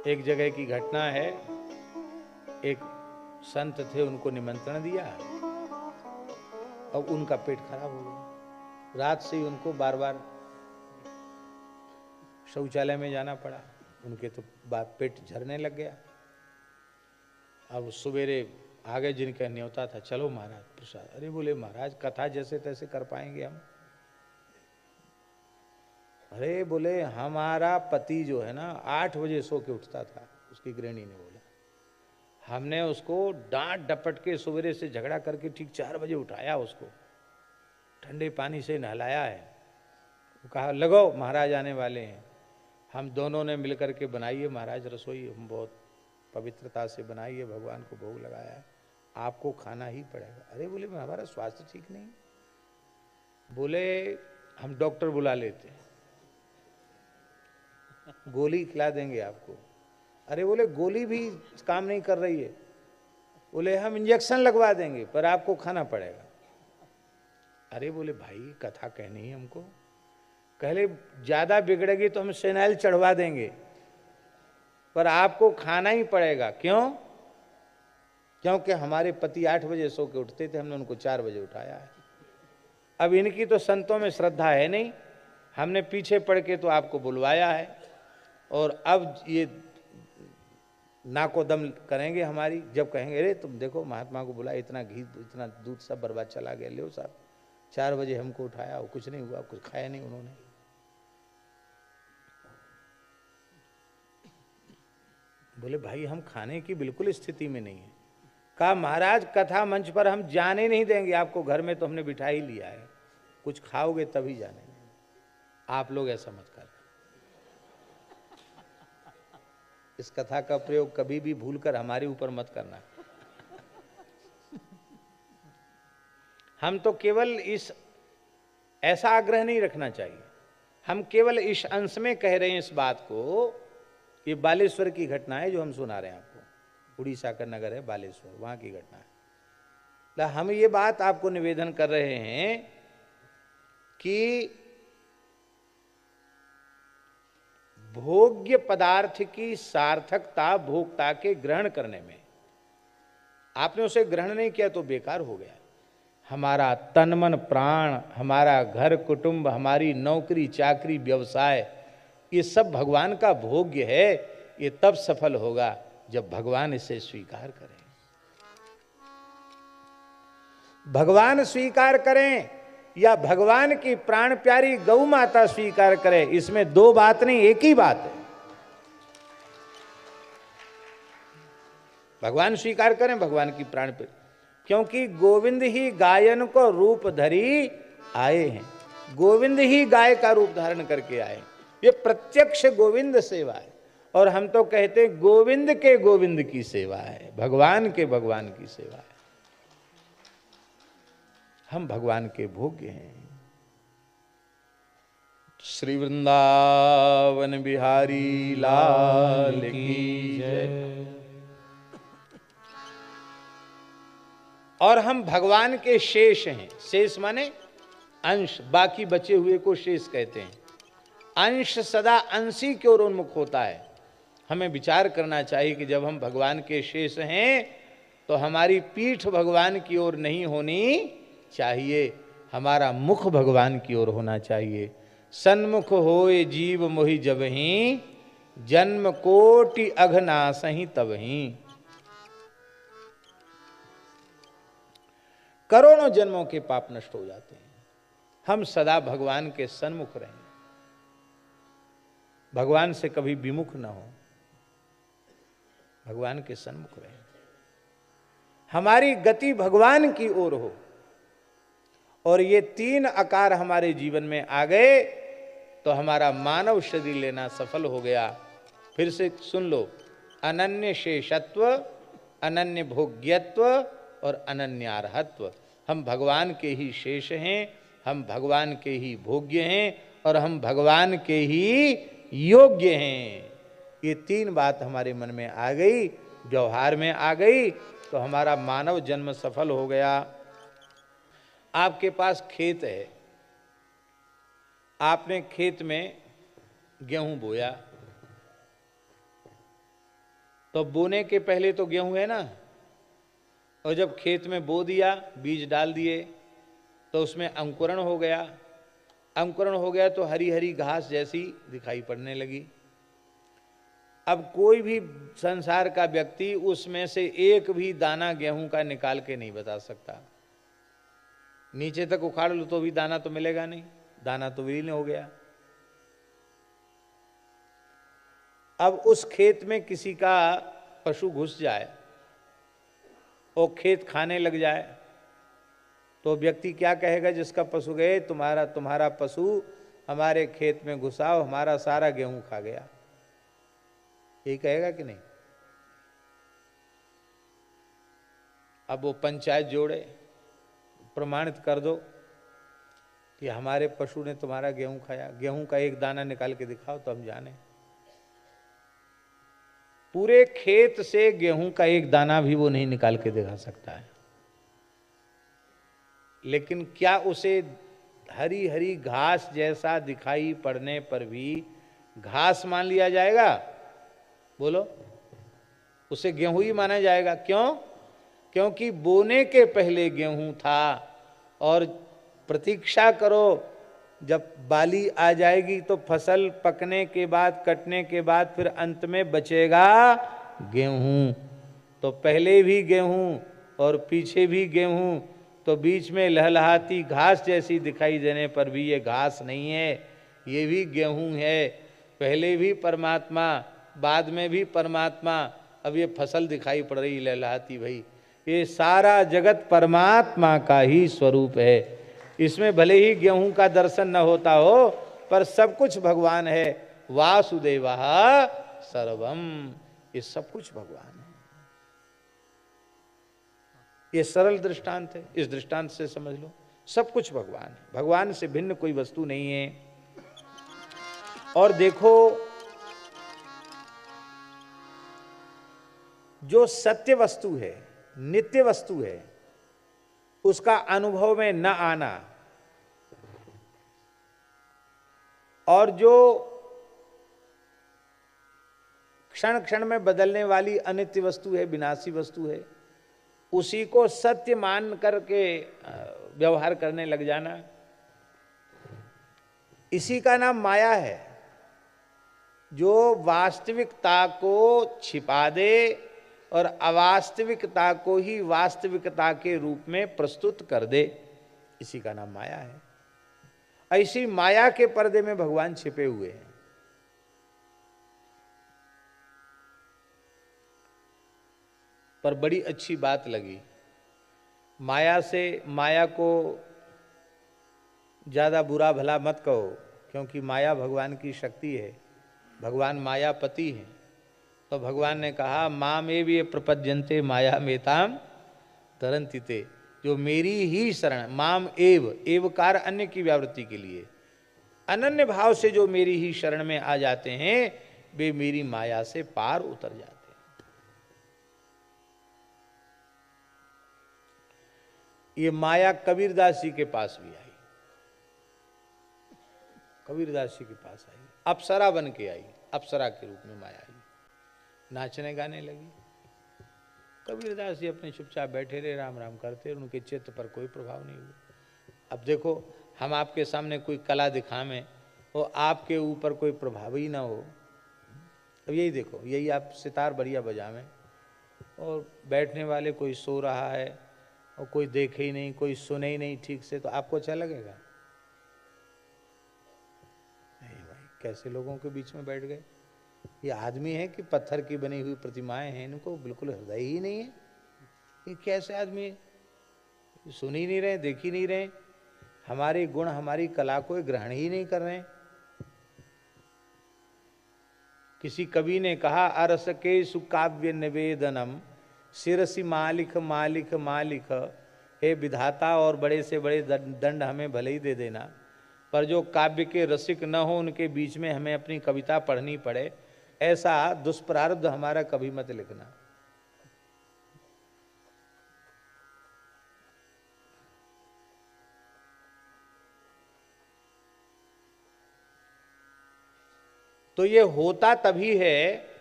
एक जगह की घटना है, एक संत थे, उनको निमंत्रण दिया, अब उनका पेट खराब हो गया। रात से ही उनको बार बार शौचालय में जाना पड़ा, उनके तो पेट झरने लग गया। अब सवेरे आ गए, जिनका न्योता था, चलो महाराज प्रसाद। अरे बोले महाराज कथा जैसे तैसे कर पाएंगे हम। अरे बोले हमारा पति जो है ना 8 बजे सो के उठता था, उसकी गृहिणी ने बोला। हमने उसको डांट डपट के सवेरे से झगड़ा करके ठीक 4 बजे उठाया, उसको ठंडे पानी से नहलाया है। वो कहा लगो महाराज आने वाले हैं। हम दोनों ने मिलकर के बनाई है महाराज रसोई, हम बहुत पवित्रता से बनाई है, भगवान को भोग लगाया है, आपको खाना ही पड़ेगा। अरे बोले हमारा स्वास्थ्य ठीक नहीं। बोले हम डॉक्टर बुला लेते हैं, गोली खिला देंगे आपको। अरे बोले गोली भी काम नहीं कर रही है। बोले हम इंजेक्शन लगवा देंगे पर आपको खाना पड़ेगा। अरे बोले भाई कथा कहनी है हमको। कहले ज्यादा बिगड़ेगी तो हम सेनाइल चढ़वा देंगे पर आपको खाना ही पड़ेगा। क्यों? क्योंकि हमारे पति 8 बजे सो के उठते थे, हमने उनको 4 बजे उठाया है। अब इनकी तो संतों में श्रद्धा है नहीं, हमने पीछे पड़ के तो आपको बुलवाया है और अब ये नाको दम करेंगे हमारी। जब कहेंगे अरे तुम देखो महात्मा को बुलाया, इतना घी इतना दूध सब बर्बाद चला गया, ले साहब 4 बजे हमको उठाया, वो कुछ नहीं हुआ, कुछ खाया नहीं उन्होंने। बोले भाई हम खाने की बिल्कुल स्थिति में नहीं है। कहा महाराज कथा मंच पर हम जाने नहीं देंगे आपको, घर में तो हमने बिठा ही लिया है, कुछ खाओगे तभी जाने देंगे। आप लोग ऐसा मत कर। इस कथा का प्रयोग कभी भी भूलकर हमारे ऊपर मत करना। हम तो केवल इस ऐसा आग्रह नहीं रखना चाहिए, हम केवल इस अंश में कह रहे हैं इस बात को। ये बालेश्वर की घटना है जो हम सुना रहे हैं आपको, उड़ीसा का नगर है बालेश्वर, वहां की घटना है। हम ये बात आपको निवेदन कर रहे हैं कि भोग्य पदार्थ की सार्थकता भोक्ता के ग्रहण करने में। आपने उसे ग्रहण नहीं किया तो बेकार हो गया। हमारा तन मन प्राण, हमारा घर कुटुंब, हमारी नौकरी चाकरी व्यवसाय, ये सब भगवान का भोग्य है। ये तब सफल होगा जब भगवान इसे स्वीकार करें। भगवान स्वीकार करें या भगवान की प्राण प्यारी गौ माता स्वीकार करे, इसमें दो बात नहीं, एक ही बात है। भगवान स्वीकार करें, भगवान की प्राण प्यारी, क्योंकि गोविंद ही गायन को रूप धरी आए हैं। गोविंद ही गाय का रूप धारण करके आए। ये प्रत्यक्ष गोविंद सेवा है। और हम तो कहते गोविंद के गोविंद की सेवा है, भगवान के भगवान की सेवा है। हम भगवान के भोग्य हैं। श्री वृंदावन बिहारी लाल की जय। और हम भगवान के शेष हैं। शेष माने अंश, बाकी बचे हुए को शेष कहते हैं। अंश सदा अंशी की ओर उन्मुख होता है। हमें विचार करना चाहिए कि जब हम भगवान के शेष हैं तो हमारी पीठ भगवान की ओर नहीं होनी चाहिए, हमारा मुख भगवान की ओर होना चाहिए। सन्मुख होए जीव मोहि जबहि, जन्म कोटि अघनासहि तबहि। करोड़ों जन्मों के पाप नष्ट हो जाते हैं। हम सदा भगवान के सन्मुख रहें, भगवान से कभी विमुख न हो, भगवान के सन्मुख रहें। हमारी गति भगवान की ओर हो। और ये 3 आकार हमारे जीवन में आ गए तो हमारा मानव शरीर लेना सफल हो गया। फिर से सुन लो, अनन्य शेषत्व, अनन्य भोग्यत्व और अनन्यार्हत्व। हम भगवान के ही शेष हैं, हम भगवान के ही भोग्य हैं और हम भगवान के ही योग्य हैं। ये 3 बात हमारे मन में आ गई, व्यवहार में आ गई तो हमारा मानव जन्म सफल हो गया। आपके पास खेत है, आपने खेत में गेहूं बोया, तो बोने के पहले तो गेहूं है ना, और जब खेत में बो दिया, बीज डाल दिए, तो उसमें अंकुरण हो गया। अंकुरण हो गया तो हरी हरी घास जैसी दिखाई पड़ने लगी। अब कोई भी संसार का व्यक्ति उसमें से एक भी दाना गेहूं का निकाल के नहीं बता सकता। नीचे तक उखाड़ लो तो भी दाना तो मिलेगा नहीं, दाना तो विलीन हो गया। अब उस खेत में किसी का पशु घुस जाए और खेत खाने लग जाए, तो व्यक्ति क्या कहेगा जिसका पशु गए, तुम्हारा पशु हमारे खेत में घुसाओ, हमारा सारा गेहूं खा गया, यही कहेगा कि नहीं? अब वो पंचायत जोड़े, प्रमाणित कर दो कि हमारे पशु ने तुम्हारा गेहूं खाया, गेहूं का एक दाना निकाल के दिखाओ तो हम जाने। पूरे खेत से गेहूं का एक दाना भी वो नहीं निकाल के दिखा सकता है। लेकिन क्या उसे हरी हरी घास जैसा दिखाई पड़ने पर भी घास मान लिया जाएगा? बोलो, उसे गेहूं ही माना जाएगा। क्यों? क्योंकि बोने के पहले गेहूं था, और प्रतीक्षा करो, जब बाली आ जाएगी तो फसल पकने के बाद, कटने के बाद फिर अंत में बचेगा गेहूं। तो पहले भी गेहूं और पीछे भी गेहूं, तो बीच में लहलहाती घास जैसी दिखाई देने पर भी ये घास नहीं है, ये भी गेहूं है। पहले भी परमात्मा, बाद में भी परमात्मा, अब ये फसल दिखाई पड़ रही लहलहाती, भाई ये सारा जगत परमात्मा का ही स्वरूप है। इसमें भले ही गेहूं का दर्शन न होता हो, पर सब कुछ भगवान है। वासुदेवः सर्वम, ये सब कुछ भगवान है। ये सरल दृष्टांत है, इस दृष्टांत से समझ लो, सब कुछ भगवान है, भगवान से भिन्न कोई वस्तु नहीं है। और देखो, जो सत्य वस्तु है, नित्य वस्तु है, उसका अनुभव में न आना, और जो क्षण क्षण में बदलने वाली अनित्य वस्तु है, विनाशी वस्तु है, उसी को सत्य मान करके व्यवहार करने लग जाना, इसी का नाम माया है। जो वास्तविकता को छिपा दे और अवास्तविकता को ही वास्तविकता के रूप में प्रस्तुत कर दे, इसी का नाम माया है। ऐसी माया के पर्दे में भगवान छिपे हुए हैं। पर बड़ी अच्छी बात लगी, माया को ज्यादा बुरा भला मत कहो, क्योंकि माया भगवान की शक्ति है, भगवान मायापति हैं। तो भगवान ने कहा, मामेव ये प्रपद्यन्ते माया मेताम तरन्ति ते, जो मेरी ही शरण, माम एव, एवकार अन्य की व्यावृत्ति के लिए, अनन्य भाव से जो मेरी ही शरण में आ जाते हैं, वे मेरी माया से पार उतर जाते हैं। ये माया कबीरदास जी के पास भी आई, कबीरदास जी के पास आई, अप्सरा बन के आई, अप्सरा के रूप में माया आई, नाचने गाने लगी। कबीरदास जी अपने चुपचाप बैठे रहे, राम राम करते, उनके चित्त पर कोई प्रभाव नहीं हुआ। अब देखो, हम आपके सामने कोई कला दिखावें और आपके ऊपर कोई प्रभाव ही ना हो। अब यही देखो, यही आप सितार बढ़िया बजावें और बैठने वाले कोई सो रहा है और कोई देखे ही नहीं, कोई सुने ही नहीं ठीक से, तो आपको अच्छा लगेगा? नहीं भाई, कैसे लोगों के बीच में बैठ गए। ये आदमी है कि पत्थर की बनी हुई प्रतिमाएं हैं, इनको बिल्कुल हृदय ही नहीं है। ये कैसे आदमी है? सुन ही नहीं रहे, देख ही नहीं रहे, हमारे गुण हमारी कला को ग्रहण ही नहीं कर रहे हैं। किसी कवि ने कहा, अरस के सुकाव्य निवेदनम शिरसी मालिक मालिक मालिक, हे विधाता और बड़े से बड़े दंड हमें भले ही दे देना, पर जो काव्य के रसिक न हो उनके बीच में हमें अपनी कविता पढ़नी पड़े, ऐसा दुष्प्रारब्ध हमारा कभी मत लिखना। तो ये होता तभी है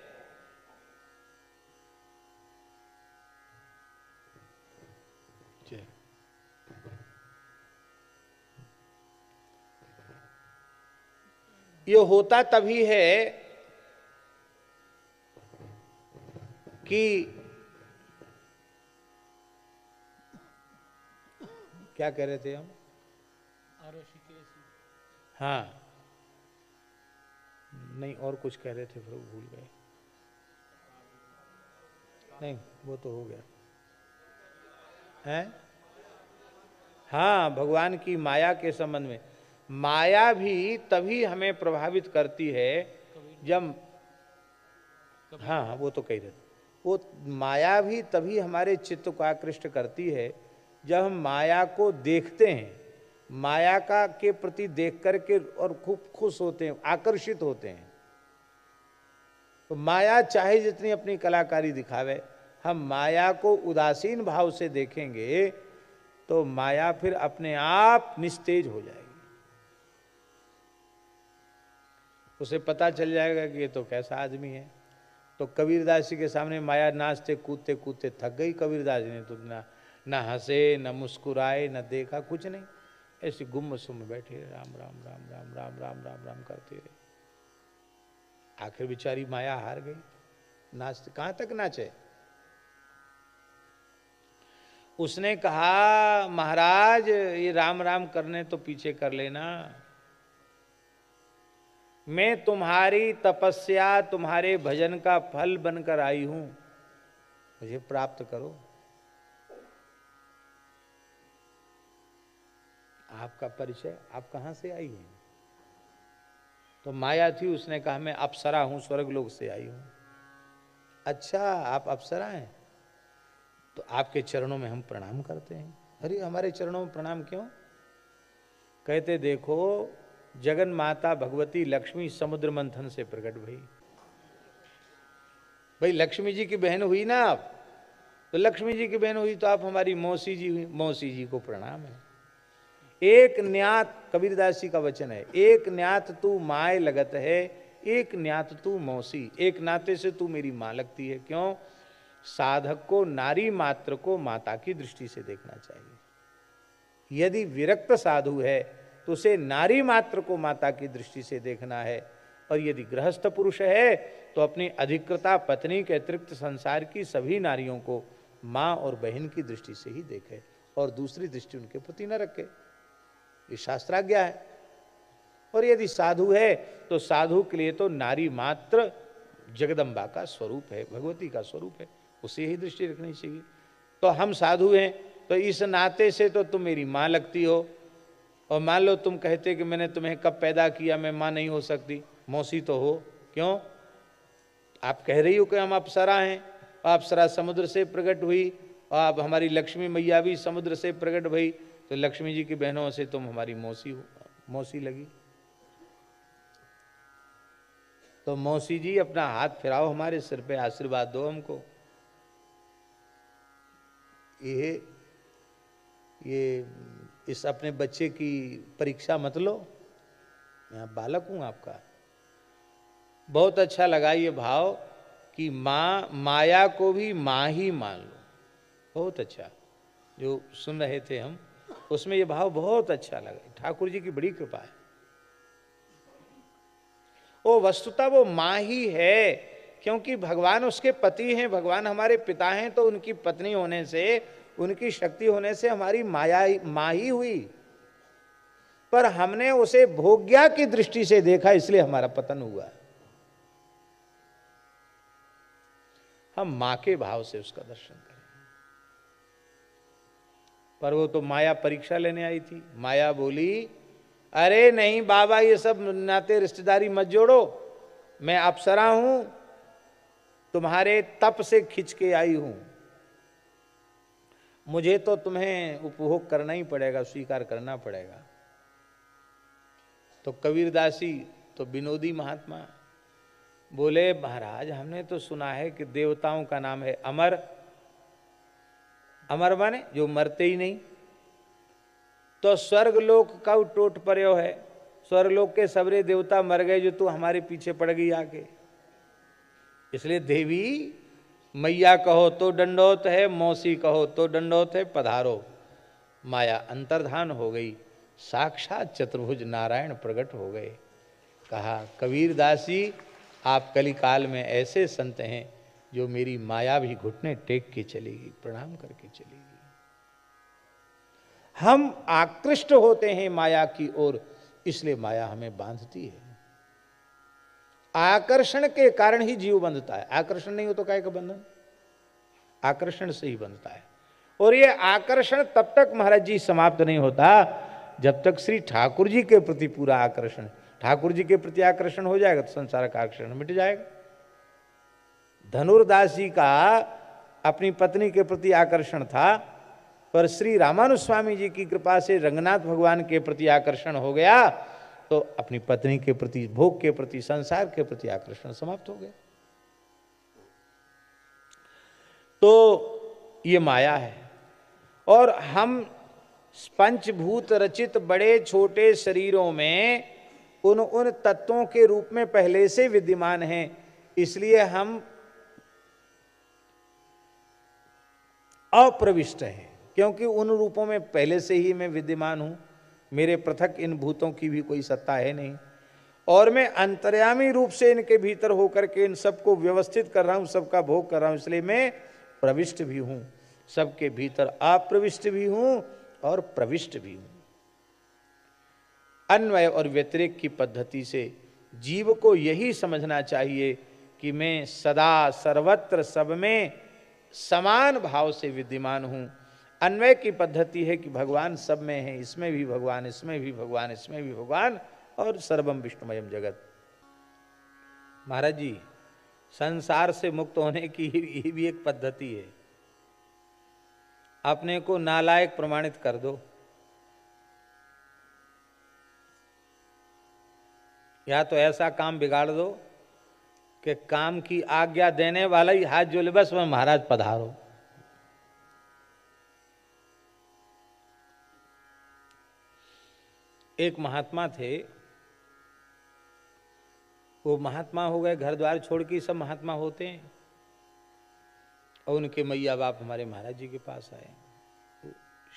ये होता तभी है कि क्या कह रहे थे हम? हाँ नहीं, और कुछ कह रहे थे फिर भूल गए। नहीं वो तो हो गया है। हाँ, भगवान की माया के संबंध में, माया भी तभी हमें प्रभावित करती है जब, हाँ हाँ वो तो कह रहे थे, वो माया भी तभी हमारे चित्त को आकृष्ट करती है जब हम माया को देखते हैं, माया का के प्रति देख करके और खूब खुश होते हैं, आकर्षित होते हैं। तो माया चाहे जितनी अपनी कलाकारी दिखावे, हम माया को उदासीन भाव से देखेंगे तो माया फिर अपने आप निस्तेज हो जाएगी। उसे पता चल जाएगा कि ये तो कैसा आदमी है। तो कबीरदास जी के सामने माया नाचते कूदते कूदते थक गई। कबीरदास जी ने तो ना हंसे, न मुस्कुराए, न देखा, कुछ नहीं, ऐसे गुम सुम बैठे, राम राम राम राम राम राम राम राम करते रहे। आखिर बेचारी माया हार गई। नाचते कहां तक नाचे? उसने कहा महाराज ये राम राम करने तो पीछे कर लेना, मैं तुम्हारी तपस्या तुम्हारे भजन का फल बनकर आई हूं, मुझे प्राप्त करो। आपका परिचय, आप कहां से आई हैं? तो माया थी, उसने कहा मैं अप्सरा हूं, स्वर्गलोक से आई हूं। अच्छा आप अप्सरा हैं, तो आपके चरणों में हम प्रणाम करते हैं। अरे हमारे चरणों में प्रणाम क्यों? कहते देखो जगन माता भगवती लक्ष्मी समुद्र मंथन से प्रकट भई। भाई लक्ष्मी जी की बहन हुई ना आप, तो लक्ष्मी जी की बहन हुई तो आप हमारी मौसी जी हुई, मौसी जी को प्रणाम है। एक न्यात, कबीरदास जी का वचन है, एक न्यात तू माय लगत है, एक न्यात तू मौसी, एक नाते से तू मेरी मां लगती है। क्यों? साधक को नारी मात्र को माता की दृष्टि से देखना चाहिए। यदि विरक्त साधु है तो उसे नारी मात्र को माता की दृष्टि से देखना है, और यदि गृहस्थ पुरुष है तो अपनी अधिकृता पत्नी के अतिरिक्त संसार की सभी नारियों को मां और बहन की दृष्टि से ही देखे और दूसरी दृष्टि उनके प्रति न रखे। ये शास्त्राज्ञा है। और यदि साधु है तो साधु के लिए तो नारी मात्र जगदम्बा का स्वरूप है, भगवती का स्वरूप है, उसे ही दृष्टि रखनी चाहिए। तो हम साधु हैं तो इस नाते से तो तुम मेरी मां लगती हो, और मान लो तुम कहते कि मैंने तुम्हें कब पैदा किया, मैं मां नहीं हो सकती, मौसी तो हो। क्यों? आप कह रही हो कि हम अप्सरा हैं, अप्सरा समुद्र से प्रकट हुई, और आप हमारी लक्ष्मी मैया भी समुद्र से प्रकट भई, तो लक्ष्मी जी की बहनों से तुम हमारी मौसी हो, मौसी लगी। तो मौसी जी अपना हाथ फिराओ हमारे सिर पे, आशीर्वाद दो हमको। ये इस अपने बच्चे की परीक्षा मत लो, मैं बालक हूं आपका। बहुत अच्छा लगा ये भाव कि माँ, माया को भी माँ ही मान लो। बहुत अच्छा, जो सुन रहे थे हम उसमें ये भाव बहुत अच्छा लगा। ठाकुर जी की बड़ी कृपा है। वो वस्तुतः वो माँ ही है, क्योंकि भगवान उसके पति हैं, भगवान हमारे पिता हैं, तो उनकी पत्नी होने से, उनकी शक्ति होने से हमारी माया माँ ही हुई। पर हमने उसे भोग्या की दृष्टि से देखा, इसलिए हमारा पतन हुआ। हम मां के भाव से उसका दर्शन करें। पर वो तो माया परीक्षा लेने आई थी। माया बोली अरे नहीं बाबा, ये सब नाते रिश्तेदारी मत जोड़ो, मैं अप्सरा हूं, तुम्हारे तप से खिंच के आई हूं, मुझे तो तुम्हें उपभोग करना ही पड़ेगा, स्वीकार करना पड़ेगा। तो कबीरदासी तो विनोदी महात्मा बोले महाराज हमने तो सुना है कि देवताओं का नाम है अमर, अमर माने जो मरते ही नहीं। तो स्वर्गलोक का टोट पर्यो है, स्वर्गलोक के सबरे देवता मर गए जो तू हमारे पीछे पड़ गई आके। इसलिए देवी मैया कहो तो दंडोत है, मौसी कहो तो दंडोत है, पधारो। माया अंतर्धान हो गई, साक्षात चतुर्भुज नारायण प्रकट हो गए। कहा कबीर दास जी आप कलिकाल में ऐसे संत हैं जो मेरी माया भी घुटने टेक के चलेगी, प्रणाम करके चलेगी। हम आकृष्ट होते हैं माया की ओर, इसलिए माया हमें बांधती है। आकर्षण के कारण ही जीव बंधता है, आकर्षण नहीं हो तो काय का बंधन, आकर्षण से ही बंधता है। और ये आकर्षण तब तक महाराज जी समाप्त नहीं होता जब तक श्री ठाकुर जी के प्रति पूरा आकर्षण, ठाकुर जी के प्रति आकर्षण हो जाएगा तो संसार का आकर्षण मिट जाएगा। धनुर्दास जी का अपनी पत्नी के प्रति आकर्षण था, पर श्री रामानुज स्वामी जी की कृपा से रंगनाथ भगवान के प्रति आकर्षण हो गया तो अपनी पत्नी के प्रति, भोग के प्रति, संसार के प्रति आकर्षण समाप्त हो गया। तो ये माया है। और हम पंचभूत रचित बड़े छोटे शरीरों में उन तत्वों के रूप में पहले से विद्यमान हैं, इसलिए हम अप्रविष्ट हैं, क्योंकि उन रूपों में पहले से ही मैं विद्यमान हूं, मेरे पृथक इन भूतों की भी कोई सत्ता है नहीं, और मैं अंतर्यामी रूप से इनके भीतर होकर के इन सबको व्यवस्थित कर रहा हूं, सबका भोग कर रहा हूं, इसलिए मैं प्रविष्ट भी हूं, सबके भीतर अप्रविष्ट भी हूं और प्रविष्ट भी हूं। अन्वय और व्यतिरेक की पद्धति से जीव को यही समझना चाहिए कि मैं सदा सर्वत्र सब में समान भाव से विद्यमान हूं। अन्वय की पद्धति है कि भगवान सब में है, इसमें भी भगवान, इसमें भी भगवान, इसमें भी भगवान, और सर्वम विष्णुमयम जगत। महाराज जी संसार से मुक्त होने की ये भी एक पद्धति है। अपने को नालायक प्रमाणित कर दो, या तो ऐसा काम बिगाड़ दो कि काम की आज्ञा देने वाला ही हाथ जोड़े, बस मैं महाराज पधारो। एक महात्मा थे, वो महात्मा हो गए, घर द्वार छोड़ के सब महात्मा होते हैं, और उनके मैया बाप हमारे महाराज जी के पास आए।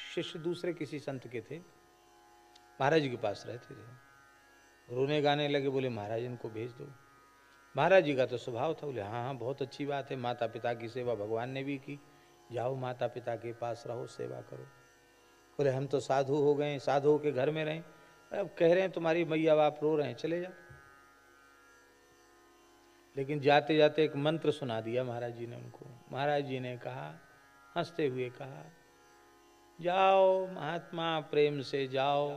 शिष्य दूसरे किसी संत के थे, महाराज जी के पास रहते थे, रोने गाने लगे, बोले महाराज इनको भेज दो। महाराज जी का तो स्वभाव था, बोले हाँ हाँ बहुत अच्छी बात है, माता पिता की सेवा भगवान ने भी की, जाओ माता पिता के पास रहो, सेवा करो। बोले हम तो साधु हो गए, साधुओं के घर में रहें, अब कह रहे हैं तुम्हारी मैया बाप रो रहे हैं, चले जाओ। लेकिन जाते जाते एक मंत्र सुना दिया महाराज जी ने उनको। महाराज जी ने कहा, हंसते हुए कहा, जाओ महात्मा प्रेम से जाओ,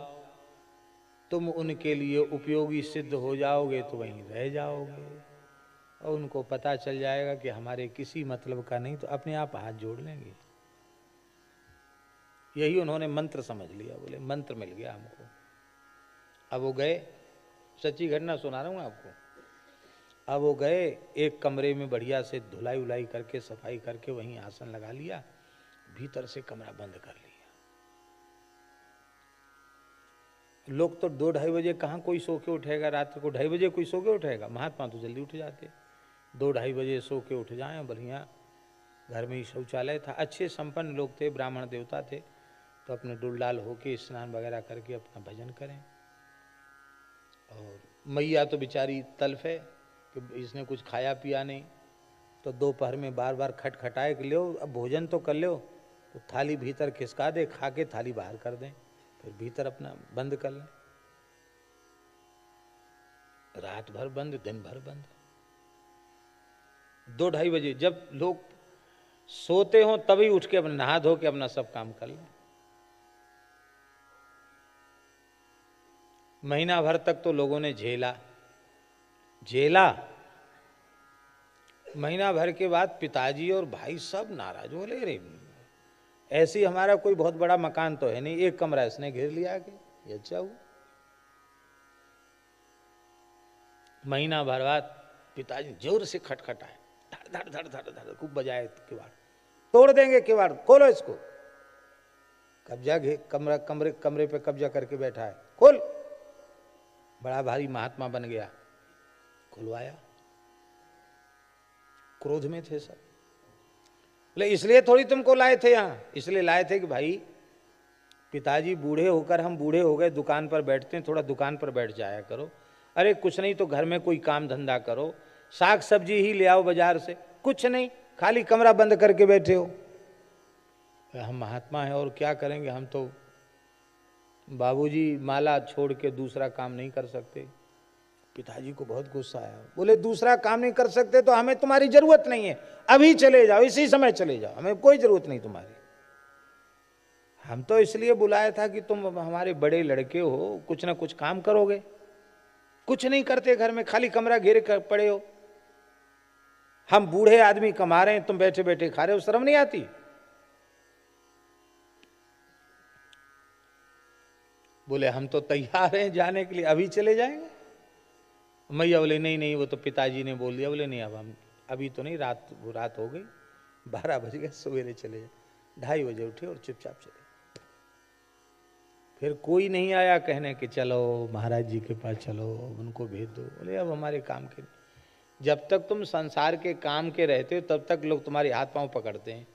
तुम उनके लिए उपयोगी सिद्ध हो जाओगे तो वहीं रह जाओगे, और उनको पता चल जाएगा कि हमारे किसी मतलब का नहीं, तो अपने आप हाथ जोड़ लेंगे। यही उन्होंने मंत्र समझ लिया, बोले मंत्र मिल गया हमको। अब वो गए, सच्ची घटना सुना रहा हूँ आपको। अब वो गए, एक कमरे में बढ़िया से धुलाई उलाई करके, सफाई करके वहीं आसन लगा लिया, भीतर से कमरा बंद कर लिया। लोग तो 2-2:30 बजे कहाँ कोई सो के उठेगा, रात को 2:30 बजे कोई सो के उठेगा, महात्मा तो जल्दी उठ जाते, 2-2:30 बजे सो के उठ जाएं, बढ़िया घर में ही शौचालय था, अच्छे संपन्न लोग थे, ब्राह्मण देवता थे, तो अपने डुलडाल होके स्नान वगैरह करके अपना भजन करें। और मैया तो बेचारी तल्फ है कि इसने कुछ खाया पिया नहीं, तो दोपहर में बार बार खटखटाए कि लो अब भोजन तो कर लो, तो थाली भीतर खिसका दे, खा के थाली बाहर कर दें, फिर भीतर अपना बंद कर लें। रात भर बंद, दिन भर बंद। 2-2:30 बजे जब लोग सोते हों तभी उठ के अपना नहा धो के अपना सब काम कर लें। महीना भर तक तो लोगों ने झेला, महीना भर के बाद पिताजी और भाई सब नाराज, बोले रे ऐसी हमारा कोई बहुत बड़ा मकान तो है नहीं, एक कमरा इसने घेर लिया कि ये अच्छा हुआ। महीना भर बाद पिताजी जोर से खटखटाए, धड़ धड़ धड़ धड़ धड़ खूब बजाए किवाड़, तोड़ देंगे किवाड़, खोलो इसको। कब्जा कमरे पे कब्जा करके बैठा है, खोल। बड़ा भारी महात्मा बन गया, खुलवाया। क्रोध में थे सब, बोले इसलिए थोड़ी तुमको लाए थे यहां, इसलिए लाए थे कि भाई पिताजी बूढ़े होकर हम बूढ़े हो गए, दुकान पर बैठते हैं, थोड़ा दुकान पर बैठ जाया करो, अरे कुछ नहीं तो घर में कोई काम धंधा करो, साग सब्जी ही ले आओ बाजार से। कुछ नहीं, खाली कमरा बंद करके बैठे हो। हम महात्मा हैं और क्या करेंगे, हम तो बाबूजी माला छोड़ के दूसरा काम नहीं कर सकते। पिताजी को बहुत गुस्सा आया, बोले दूसरा काम नहीं कर सकते तो हमें तुम्हारी जरूरत नहीं है, अभी चले जाओ, इसी समय चले जाओ, हमें कोई जरूरत नहीं तुम्हारी। हम तो इसलिए बुलाया था कि तुम हमारे बड़े लड़के हो, कुछ ना कुछ काम करोगे। कुछ नहीं करते, घर में खाली कमरा घेरे कर पड़े हो। हम बूढ़े आदमी कमा रहे हैं, तुम बैठे बैठे खा रहे हो, शर्म नहीं आती? बोले हम तो तैयार हैं जाने के लिए, अभी चले जाएंगे। मैया बोले नहीं नहीं, वो तो पिताजी ने बोल दिया। बोले नहीं, अब हम अभी तो नहीं, रात हो गई, 12 बज गए, सवेरे चले जाए। 2:30 बजे उठे और चुपचाप चले। फिर कोई नहीं आया कहने कि चलो महाराज जी के पास चलो, उनको भेज दो। बोले अब हमारे काम के, जब तक तुम संसार के काम के रहते हो तब तक लोग तुम्हारे हाथ पांव पकड़ते हैं।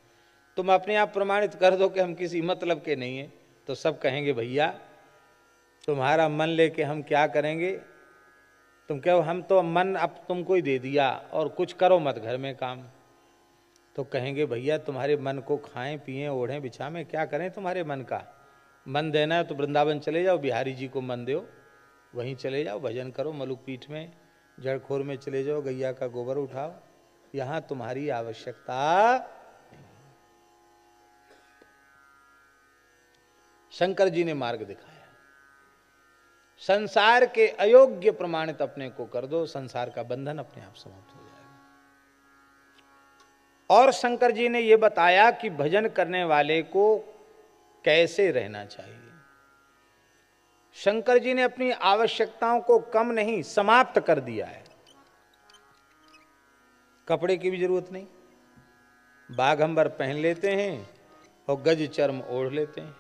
तुम अपने आप प्रमाणित कर दो कि हम किसी मतलब के नहीं हैं, तो सब कहेंगे भैया तुम्हारा मन लेके हम क्या करेंगे। तुम कहो हम तो मन अब तुमको ही दे दिया और कुछ करो मत घर में काम, तो कहेंगे भैया तुम्हारे मन को खाएं पिएं ओढ़ें बिछावें, क्या करें तुम्हारे मन का। मन देना है तो वृंदावन चले जाओ, बिहारी जी को मन दो, वहीं चले जाओ, भजन करो, मलुक पीठ में जड़खोर में चले जाओ, गैया का गोबर उठाओ, यहां तुम्हारी आवश्यकता नहीं। शंकर जी ने मार्ग दिखाया, संसार के अयोग्य प्रमाणित अपने को कर दो, संसार का बंधन अपने आप समाप्त हो जाएगा। और शंकर जी ने यह बताया कि भजन करने वाले को कैसे रहना चाहिए। शंकर जी ने अपनी आवश्यकताओं को कम नहीं समाप्त कर दिया है। कपड़े की भी जरूरत नहीं, बाघंबर पहन लेते हैं और गज चर्म ओढ़ लेते हैं।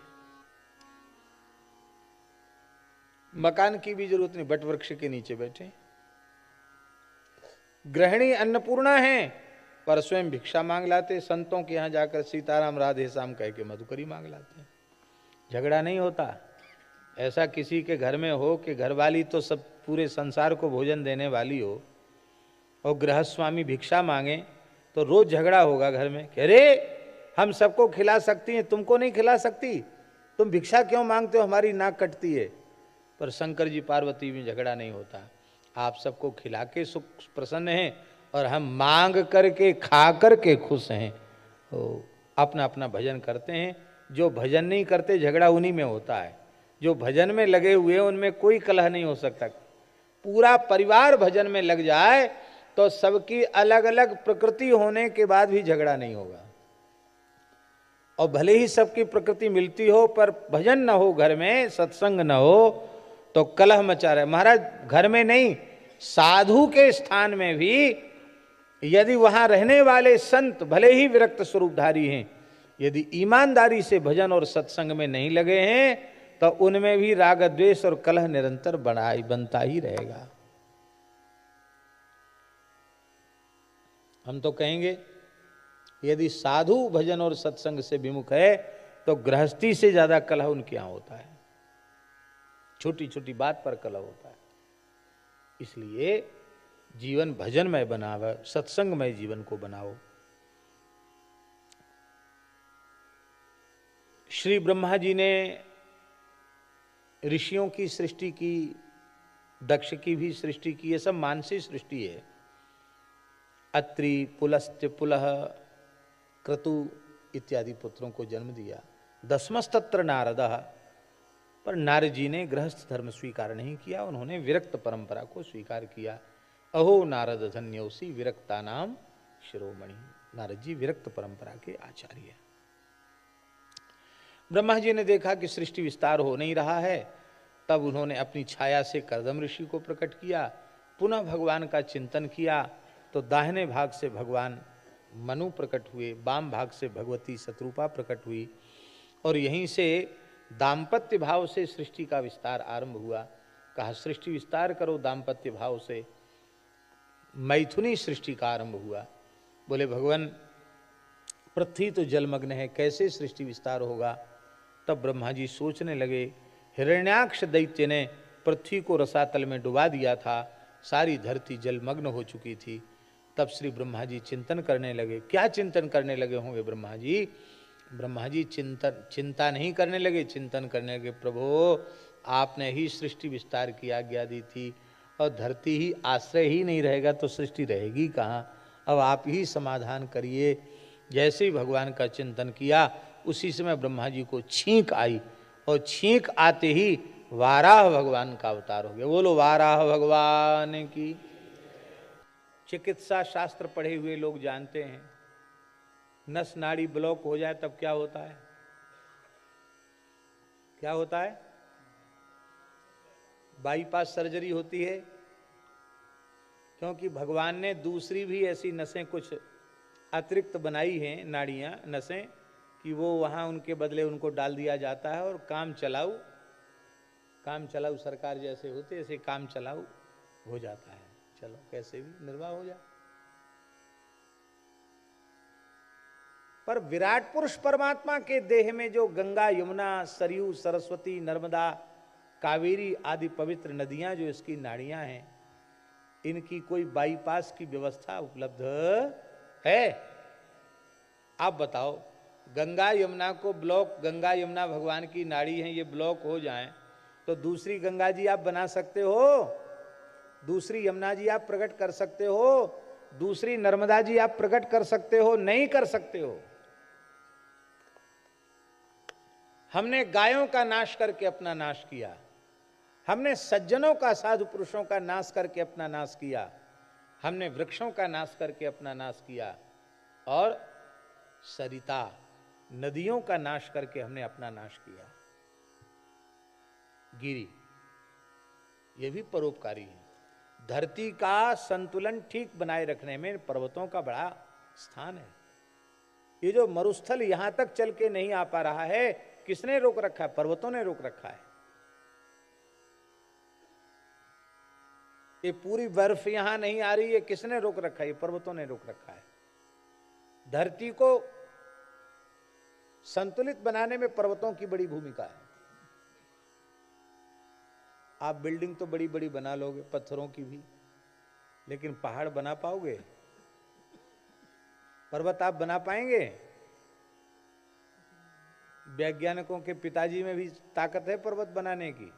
मकान की भी जरूरत नहीं, बट वृक्ष के नीचे बैठे। गृहिणी अन्नपूर्णा है पर स्वयं भिक्षा मांग लाते, संतों के यहां जाकर सीताराम राधे श्याम कह के मधुकरी मांग लाते हैं। झगड़ा नहीं होता। ऐसा किसी के घर में हो कि घरवाली तो सब पूरे संसार को भोजन देने वाली हो और गृहस्थ स्वामी भिक्षा मांगे, तो रोज झगड़ा होगा घर में कि अरे हम सबको खिला सकती हैं, तुमको नहीं खिला सकती, तुम भिक्षा क्यों मांगते हो, हमारी नाक कटती है। पर शंकर जी पार्वती में झगड़ा नहीं होता। आप सबको खिला के सुख प्रसन्न हैं और हम मांग करके खा करके खुश हैं। तो अपना अपना भजन करते हैं। जो भजन नहीं करते झगड़ा उन्हीं में होता है। जो भजन में लगे हुए उनमें कोई कलह नहीं हो सकता। पूरा परिवार भजन में लग जाए तो सबकी अलग अलग प्रकृति होने के बाद भी झगड़ा नहीं होगा। और भले ही सबकी प्रकृति मिलती हो पर भजन न हो, घर में सत्संग न हो, तो कलह मचा रहे। महाराज घर में नहीं, साधु के स्थान में भी यदि वहां रहने वाले संत भले ही विरक्त स्वरूपधारी हैं, यदि ईमानदारी से भजन और सत्संग में नहीं लगे हैं तो उनमें भी राग द्वेष और कलह निरंतर बनता ही रहेगा। हम तो कहेंगे यदि साधु भजन और सत्संग से विमुख है तो गृहस्थी से ज्यादा कलह उनके यहां होता है। छोटी छोटी बात पर कलह होता है। इसलिए जीवन भजनमय बनाओ, सत्संगमय जीवन को बनाओ। श्री ब्रह्मा जी ने ऋषियों की सृष्टि की, दक्ष की भी सृष्टि की, ये सब मानसी सृष्टि है। अत्रि, पुलस्त्य, पुलह, क्रतु इत्यादि पुत्रों को जन्म दिया। 10मस्तत्र नारदः, पर नारद जी ने गृहस्थ धर्म स्वीकार नहीं किया, उन्होंने विरक्त परंपरा को स्वीकार किया। अहो नारद धन्योसी विरक्ता नाम शिरोमणि। नारद जी विरक्त परंपरा के आचार्य। ब्रह्मा जी ने देखा कि सृष्टि विस्तार हो नहीं रहा है, तब उन्होंने अपनी छाया से कर्दम ऋषि को प्रकट किया। पुनः भगवान का चिंतन किया तो दाहिने भाग से भगवान मनु प्रकट हुए, बाम भाग से भगवती शत्रुपा प्रकट हुई और यहीं से दाम्पत्य भाव से सृष्टि का विस्तार आरंभ हुआ। कहा सृष्टि विस्तार करो दाम्पत्य भाव से। मैथुनी सृष्टि का आरंभ हुआ। बोले भगवान पृथ्वी तो जलमग्न है, कैसे सृष्टि विस्तार होगा। तब ब्रह्मा जी सोचने लगे। हिरण्याक्ष दैत्य ने पृथ्वी को रसातल में डुबा दिया था, सारी धरती जलमग्न हो चुकी थी। तब श्री ब्रह्मा जी चिंतन करने लगे। क्या चिंतन करने लगे होंगे ब्रह्मा जी? ब्रह्मा जी चिंता नहीं करने लगे, चिंतन करने लगे, प्रभु आपने ही सृष्टि विस्तार की आज्ञा दी थी, और धरती ही आश्रय ही नहीं रहेगा तो सृष्टि रहेगी कहाँ? अब आप ही समाधान करिए। जैसे ही भगवान का चिंतन किया, उसी समय ब्रह्मा जी को छींक आई, और छींक आते ही वाराह भगवान का अवतार हो गया। बोलो वाराह भगवान की। चिकित्सा शास्त्र पढ़े हुए लोग जानते हैं, नस नाड़ी ब्लॉक हो जाए तब क्या होता है? क्या होता है? बाईपास सर्जरी होती है, क्योंकि भगवान ने दूसरी भी ऐसी नसें कुछ अतिरिक्त बनाई हैं, नाड़ियां, नसें, कि वो वहां उनके बदले उनको डाल दिया जाता है, और काम चलाऊ सरकार जैसे होते ऐसे काम चलाऊ हो जाता है। चलो कैसे भी निर्वाह हो जाए। पर विराट पुरुष परमात्मा के देह में जो गंगा, यमुना, सरयू, सरस्वती, नर्मदा, कावेरी आदि पवित्र नदियां जो इसकी नाड़ियां हैं, इनकी कोई बाईपास की व्यवस्था उपलब्ध है? आप बताओ, गंगा यमुना को ब्लॉक, गंगा यमुना भगवान की नाड़ी हैं, ये ब्लॉक हो जाएं तो दूसरी गंगा जी आप बना सकते हो? दूसरी यमुना जी आप प्रकट कर सकते हो? दूसरी नर्मदा जी आप प्रकट कर सकते हो? नहीं कर सकते हो। हमने गायों का नाश करके अपना नाश किया, हमने सज्जनों का, साधु पुरुषों का नाश करके अपना नाश किया, हमने वृक्षों का नाश करके अपना नाश किया, और सरिता नदियों का नाश करके हमने अपना नाश किया। गिरी, ये भी परोपकारी है। धरती का संतुलन ठीक बनाए रखने में पर्वतों का बड़ा स्थान है। ये जो मरुस्थल यहां तक चल के नहीं आ पा रहा है, किसने रोक रखा है? पर्वतों ने रोक रखा है। ये पूरी बर्फ यहां नहीं आ रही है, किसने रोक रखा है? ये पर्वतों ने रोक रखा है। धरती को संतुलित बनाने में पर्वतों की बड़ी भूमिका है। आप बिल्डिंग तो बड़ी बड़ी बना लोगे, पत्थरों की भी, लेकिन पहाड़ बना पाओगे? पर्वत आप बना पाएंगे? वैज्ञानिकों के पिताजी में भी ताकत है पर्वत बनाने की।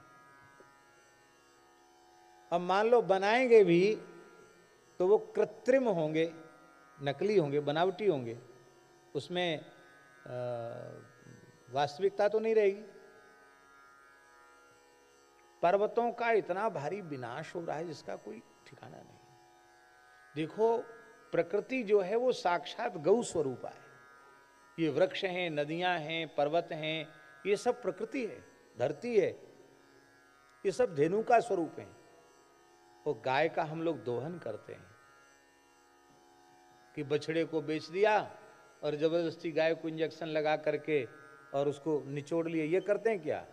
अब मान लो बनाएंगे भी तो वो कृत्रिम होंगे, नकली होंगे, बनावटी होंगे, उसमें वास्तविकता तो नहीं रहेगी। पर्वतों का इतना भारी विनाश हो रहा है जिसका कोई ठिकाना नहीं। देखो, प्रकृति जो है वो साक्षात गौ स्वरूप है। ये वृक्ष हैं, नदियां हैं, पर्वत हैं, ये सब प्रकृति है, धरती है, ये सब धेनु का स्वरूप है। वो गाय का हम लोग दोहन करते हैं कि बछड़े को बेच दिया और जबरदस्ती गाय को इंजेक्शन लगा करके और उसको निचोड़ लिए, ये करते हैं क्या?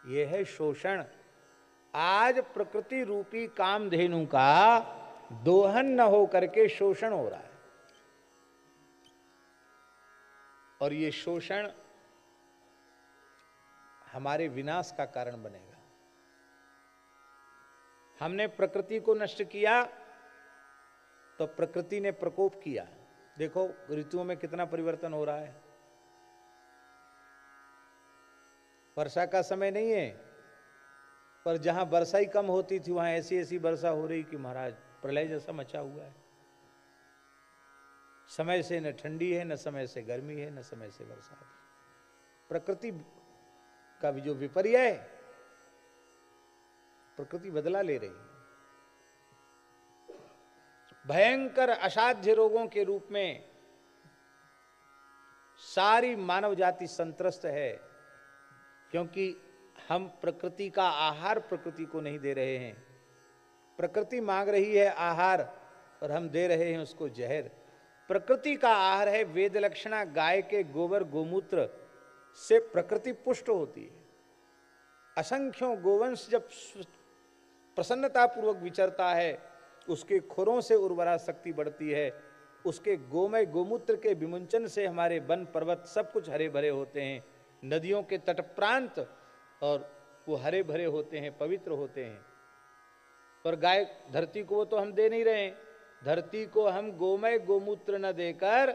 ये है शोषण। आज प्रकृति रूपी कामधेनु का दोहन न हो करके शोषण हो रहा है, और ये शोषण हमारे विनाश का कारण बनेगा। हमने प्रकृति को नष्ट किया तो प्रकृति ने प्रकोप किया। देखो ऋतुओं में कितना परिवर्तन हो रहा है। वर्षा का समय नहीं है, पर जहां वर्षा ही कम होती थी वहां ऐसी ऐसी वर्षा हो रही कि महाराज प्रलय जैसा मचा हुआ है। समय से न ठंडी है, न समय से गर्मी है, न समय से बरसात। प्रकृति का भी जो विपर्य है, प्रकृति बदला ले रही है। भयंकर असाध्य रोगों के रूप में सारी मानव जाति संत्रस्त है, क्योंकि हम प्रकृति का आहार प्रकृति को नहीं दे रहे हैं। प्रकृति मांग रही है आहार और हम दे रहे हैं उसको जहर। प्रकृति का आहार है वेद लक्षणा, गाय के गोबर गोमूत्र से प्रकृति पुष्ट होती है। असंख्यों गोवंश जब प्रसन्नता पूर्वक विचरता है, उसके खुरों से उर्वरा शक्ति बढ़ती है, उसके गोमय गोमूत्र के विमुंचन से हमारे वन पर्वत सब कुछ हरे भरे होते हैं। नदियों के तट प्रांत और वो हरे भरे होते हैं, पवित्र होते हैं। पर गाय धरती को वो तो हम दे नहीं रहे हैं। धरती को हम गोमय गोमूत्र न देकर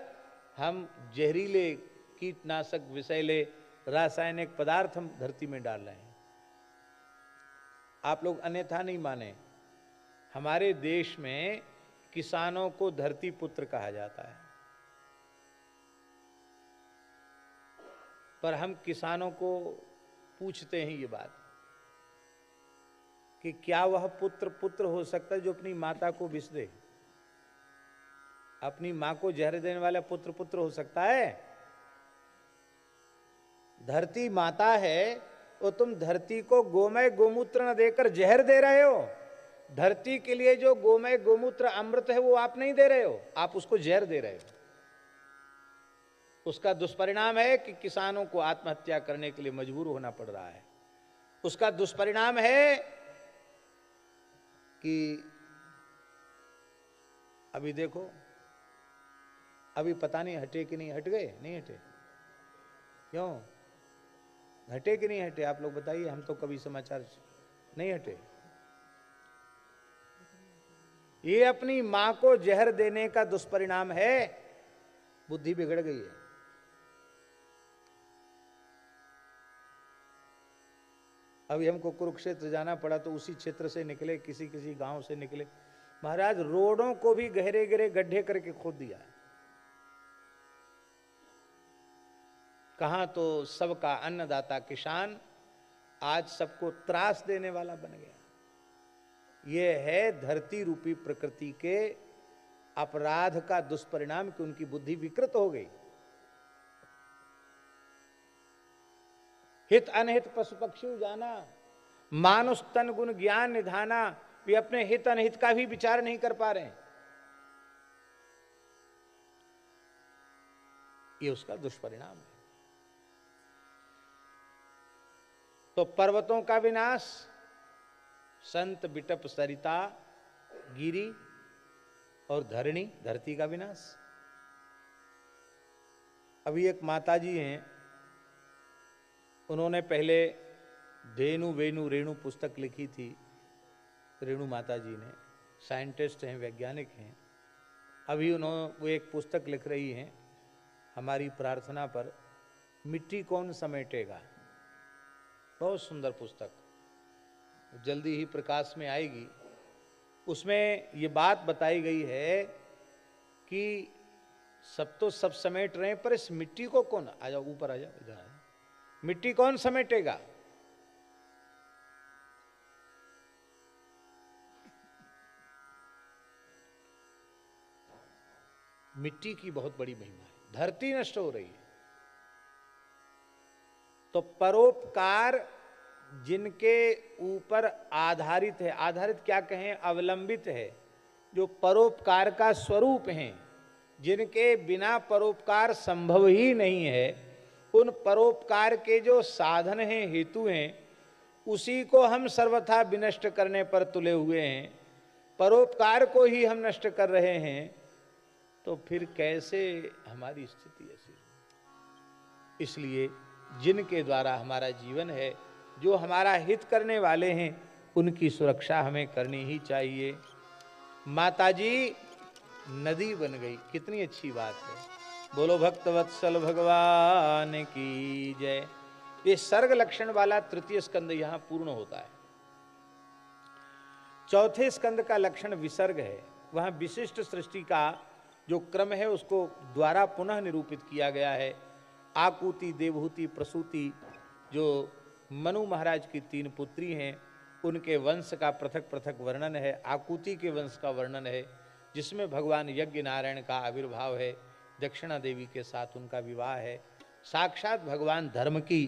हम जहरीले कीटनाशक विषैले रासायनिक पदार्थ हम धरती में डाल रहे हैं। आप लोग अन्यथा नहीं माने, हमारे देश में किसानों को धरती पुत्र कहा जाता है, पर हम किसानों को पूछते हैं ये बात कि क्या वह पुत्र पुत्र हो सकता है जो अपनी माता को विष दे? अपनी मां को जहर देने वाला पुत्र पुत्र हो सकता है? धरती माता है, और तुम धरती को गोमय गोमूत्र न देकर जहर दे रहे हो। धरती के लिए जो गोमय गोमूत्र अमृत है वो आप नहीं दे रहे हो, आप उसको जहर दे रहे हो। उसका दुष्परिणाम है कि किसानों को आत्महत्या करने के लिए मजबूर होना पड़ रहा है। उसका दुष्परिणाम है कि अभी देखो, अभी पता नहीं हटे कि नहीं, हट गए नहीं हटे, क्यों हटे कि नहीं हटे? आप लोग बताइए, हम तो कभी समाचार नहीं हटे। ये अपनी मां को जहर देने का दुष्परिणाम है, बुद्धि बिगड़ गई है। अभी हमको कुरुक्षेत्र जाना पड़ा तो उसी क्षेत्र से निकले, किसी किसी गांव से निकले, महाराज रोडों को भी गहरे गहरे गड्ढे करके खोद दिया है। कहां तो सबका अन्नदाता किसान आज सबको त्रास देने वाला बन गया। यह है धरती रूपी प्रकृति के अपराध का दुष्परिणाम कि उनकी बुद्धि विकृत हो गई। हित अनहित पशु पक्षी जाना, मानुष तन गुण ज्ञान निधाना, वे अपने हित अनहित का भी विचार नहीं कर पा रहे हैं। ये उसका दुष्परिणाम है। तो पर्वतों का विनाश, संत बिटप सरिता गिरी और धरणी धरती का विनाश। अभी एक माताजी हैं, उन्होंने पहले धेनु वेनु रेणु पुस्तक लिखी थी। रेणु माता जी ने, साइंटिस्ट हैं, वैज्ञानिक हैं। अभी वो एक पुस्तक लिख रही हैं हमारी प्रार्थना पर, मिट्टी कौन समेटेगा। बहुत सुंदर पुस्तक, जल्दी ही प्रकाश में आएगी। उसमें ये बात बताई गई है कि सब तो सब समेट रहे हैं, पर इस मिट्टी को कौन, आ जाओ ऊपर आ जाओ, इधर आ जाओ, मिट्टी कौन समेटेगा। मिट्टी की बहुत बड़ी महिमा है। धरती नष्ट हो रही है तो परोपकार जिनके ऊपर आधारित है, आधारित क्या कहें, अवलंबित है, जो परोपकार का स्वरूप हैं, जिनके बिना परोपकार संभव ही नहीं है, उन परोपकार के जो साधन हैं, हेतु हैं, उसी को हम सर्वथा विनष्ट करने पर तुले हुए हैं। परोपकार को ही हम नष्ट कर रहे हैं, तो फिर कैसे हमारी स्थिति ऐसी। इसलिए जिनके द्वारा हमारा जीवन है, जो हमारा हित करने वाले हैं, उनकी सुरक्षा हमें करनी ही चाहिए। माताजी नदी बन गई, कितनी अच्छी बात है। बोलो भक्तवत्सल भगवान की जय। ये सर्ग लक्षण वाला तृतीय स्कंद यहां पूर्ण होता है। चौथे स्कंद का लक्षण विसर्ग है। वहां विशिष्ट सृष्टि का जो क्रम है उसको द्वारा पुनः निरूपित किया गया है। आकुति, देवहूति, प्रसूति, जो मनु महाराज की 3 पुत्री हैं, उनके वंश का पृथक पृथक वर्णन है। आकुति के वंश का वर्णन है, जिसमें भगवान यज्ञ नारायण का आविर्भाव है, दक्षिणा देवी के साथ उनका विवाह है, साक्षात भगवान धर्म की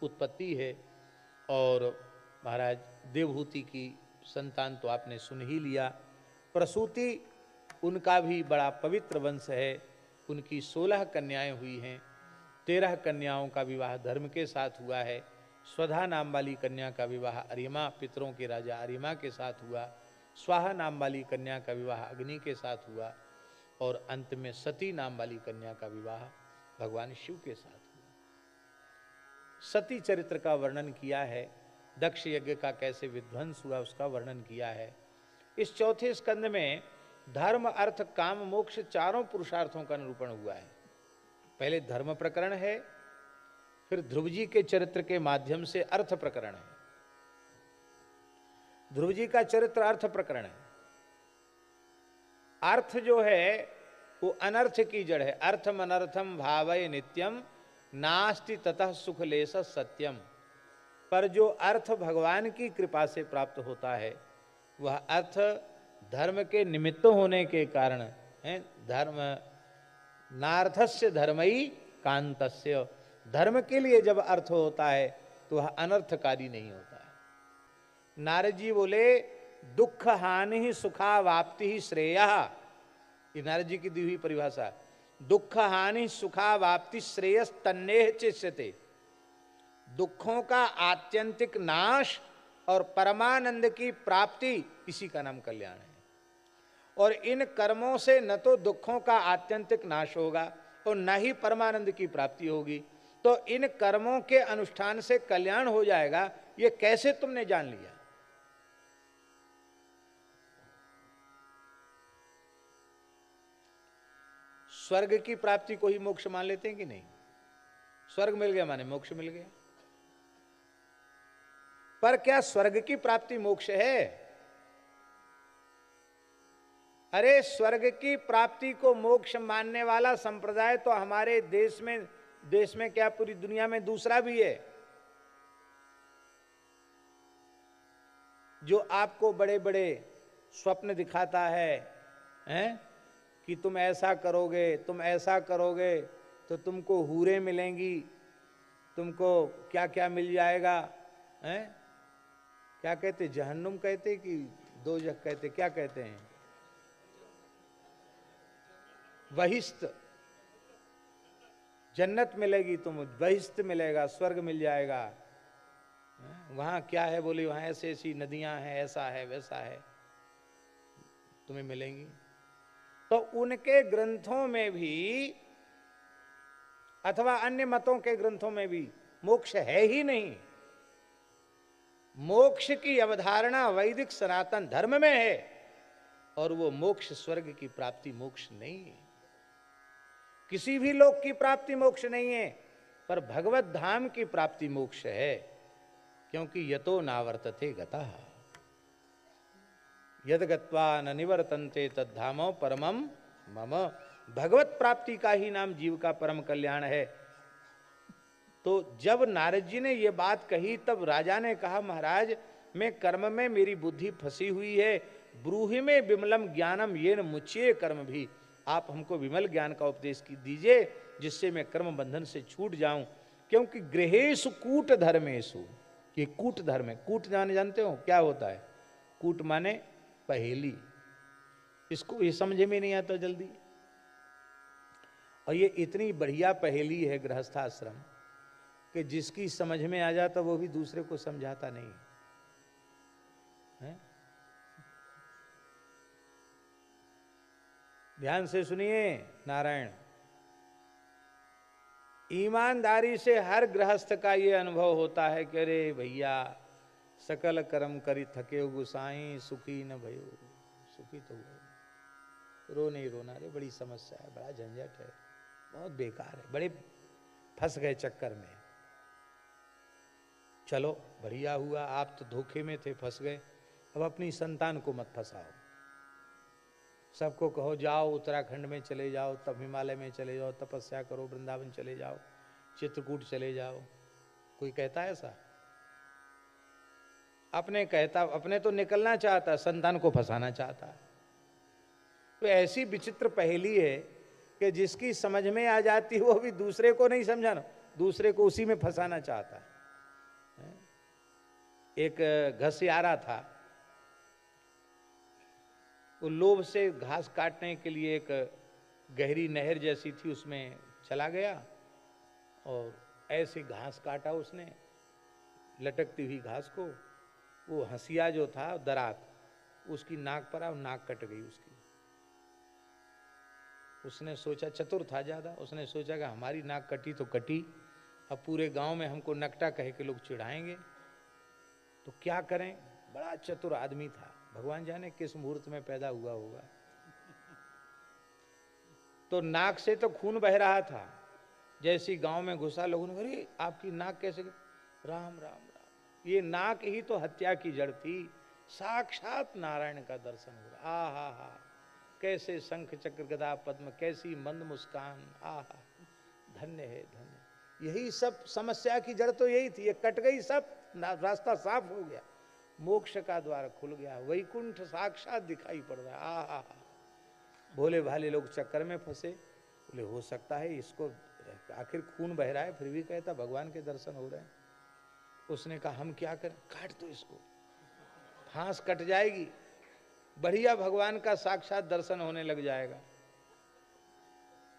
उत्पत्ति है। और महाराज देवहूति की संतान तो आपने सुन ही लिया। प्रसूति, उनका भी बड़ा पवित्र वंश है, उनकी 16 कन्याएं हुई हैं। 13 कन्याओं का विवाह धर्म के साथ हुआ है। स्वधा नाम वाली कन्या का विवाह अरिमा, पितरों के राजा अरिमा के साथ हुआ। स्वाहा नाम वाली कन्या का विवाह अग्नि के साथ हुआ। और अंत में सती नाम वाली कन्या का विवाह भगवान शिव के साथ हुआ। सती चरित्र का वर्णन किया है दक्ष यज्ञ का कैसे विध्वंस हुआ उसका वर्णन किया है। इस चौथे स्कंद में धर्म अर्थ काम मोक्ष चारों पुरुषार्थों का निरूपण हुआ है। पहले धर्म प्रकरण है, फिर ध्रुव जी के चरित्र के माध्यम से अर्थ प्रकरण है। ध्रुव जी का चरित्र अर्थ प्रकरण है। अर्थ जो है वो अनर्थ की जड़ है। अर्थम अनर्थम भावय नित्यम नास्ति ततः सुख लेस सत्यम। पर जो अर्थ भगवान की कृपा से प्राप्त होता है वह अर्थ धर्म के निमित्त होने के कारण है। धर्म नार्थस्य धर्मई कांतस्य, धर्म के लिए जब अर्थ होता है तो वह अनर्थकारी नहीं होता है। नारद जी बोले दुख हानि सुखावाप्ति ही श्रेय, ये नारद जी की दी हुई परिभाषा। दुख हानि सुखावाप्ति श्रेयस तन्नेह चिष्यते, दुखों का आत्यंतिक नाश और परमानंद की प्राप्ति, इसी का नाम कल्याण है। और इन कर्मों से न तो दुखों का आत्यंतिक नाश होगा और न ही परमानंद की प्राप्ति होगी। तो इन कर्मों के अनुष्ठान से कल्याण हो जाएगा, ये कैसे तुमने जान लिया? स्वर्ग की प्राप्ति को ही मोक्ष मान लेते हैं कि नहीं? स्वर्ग मिल गया माने मोक्ष मिल गया। पर क्या स्वर्ग की प्राप्ति मोक्ष है? अरे स्वर्ग की प्राप्ति को मोक्ष मानने वाला संप्रदाय तो हमारे देश में क्या पूरी दुनिया में दूसरा भी है, जो आपको बड़े बड़े स्वप्न दिखाता है, हैं? कि तुम ऐसा करोगे तो तुमको हूरें मिलेंगी, तुमको क्या क्या मिल जाएगा, हैं? क्या कहते, जहन्नुम कहते कि दोजख कहते, क्या कहते हैं? बहिश्त, जन्नत मिलेगी, तुम बहिश्त मिलेगा, स्वर्ग मिल जाएगा। वहां क्या है? बोली वहां ऐसी ऐसी नदियां हैं, ऐसा है वैसा है, तुम्हें मिलेंगी। तो उनके ग्रंथों में भी अथवा अन्य मतों के ग्रंथों में भी मोक्ष है ही नहीं। मोक्ष की अवधारणा वैदिक सनातन धर्म में है और वो मोक्ष स्वर्ग की प्राप्ति मोक्ष नहीं है। किसी भी लोक की प्राप्ति मोक्ष नहीं है, पर भगवत धाम की प्राप्ति मोक्ष है। क्योंकि यतो नावर्तते गतः यद गत्वा न निवर्तन्ते तद्धामो परमम मम। भगवत प्राप्ति का ही नाम जीव का परम कल्याण है। तो जब नारद जी ने ये बात कही तब राजा ने कहा, महाराज मैं कर्म में मेरी बुद्धि फंसी हुई है, ब्रूहि में विमलम ज्ञानम येन मुच्ये कर्म भी। आप हमको विमल ज्ञान का उपदेश दीजिए जिससे मैं कर्म बंधन से छूट जाऊं। क्योंकि गृहेषु कूट धर्मेषु, ये कूट धर्म है। कूट जानते हो क्या होता है? कूट माने पहेली, इसको ये समझ में नहीं आता जल्दी। और ये इतनी बढ़िया पहेली है गृहस्थाश्रम कि जिसकी समझ में आ जाता वो भी दूसरे को समझाता नहीं है। ध्यान से सुनिए नारायण, ईमानदारी से हर गृहस्थ का ये अनुभव होता है कि अरे भैया सकल कर्म करी थके गुसाई सुखी न भयो। सुखी तो हुआ, रो नहीं रोना, रे बड़ी समस्या है, बड़ा झंझट है, बहुत बेकार है, बड़े फंस गए चक्कर में। चलो बढ़िया हुआ, आप तो धोखे में थे, फंस गए। अब अपनी संतान को मत फंसाओ। सबको कहो जाओ उत्तराखंड में चले जाओ, तब हिमालय में चले जाओ, तपस्या करो, वृंदावन चले जाओ, चित्रकूट चले जाओ। कोई कहता है ऐसा? अपने तो निकलना चाहता, संतान को फंसाना चाहता। तो ऐसी विचित्र पहेली है कि जिसकी समझ में आ जाती वो भी दूसरे को नहीं समझाना, दूसरे को उसी में फंसाना चाहता है। एक घसियारा था, वो लोभ से घास काटने के लिए एक गहरी नहर जैसी थी उसमें चला गया और ऐसे घास काटा उसने, लटकती हुई घास को। वो हंसिया जो था दरात उसकी नाक पर आ, नाक कट गई उसकी। उसने सोचा, चतुर था ज्यादा, उसने सोचा कि हमारी नाक कटी तो कटी, अब पूरे गांव में हमको नकटा कह के लोग चिढ़ाएंगे, तो क्या करें, बड़ा चतुर आदमी था, भगवान जाने किस मुहूर्त में पैदा हुआ होगा। तो नाक से तो खून बह रहा था, जैसी गांव में घुसा, लोगों ने, अरे आपकी नाक कैसे, राम राम राम, ये नाक ही तो हत्या की जड़ थी, साक्षात नारायण का दर्शन हो रहा। आ हा हा, कैसे शंख चक्र गदा पद्म, कैसी मंद मुस्कान, आ हा, धन्य है धन्य। यही सब समस्या की जड़ तो यही थी, ये कट गई, सब रास्ता साफ हो गया, मोक्ष का द्वार खुल गया, वैकुंठ साक्षात दिखाई पड़ रहा है। आ हा हा, भोले भाले लोग चक्कर में फंसे, बोले हो सकता है इसको, आखिर खून बह रहा है फिर भी कहता भगवान के दर्शन हो रहे हैं। उसने कहा हम क्या करें, काट दो इसको, फांस कट जाएगी, बढ़िया भगवान का साक्षात दर्शन होने लग जाएगा।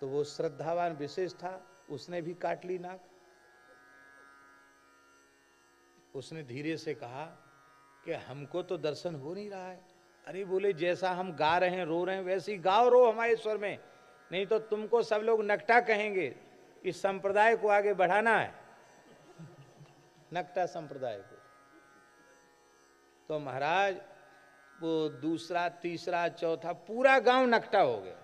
तो वो श्रद्धावान विशेष था, उसने भी काट ली नाक। उसने धीरे से कहा कि हमको तो दर्शन हो नहीं रहा है। अरे बोले जैसा हम गा रहे हैं रो रहे हैं वैसे ही गाओ रो हमारे स्वर में, नहीं तो तुमको सब लोग नकटा कहेंगे, इस संप्रदाय को आगे बढ़ाना है, नकटा संप्रदाय को। तो महाराज वो दूसरा तीसरा चौथा पूरा गांव नकटा हो गया।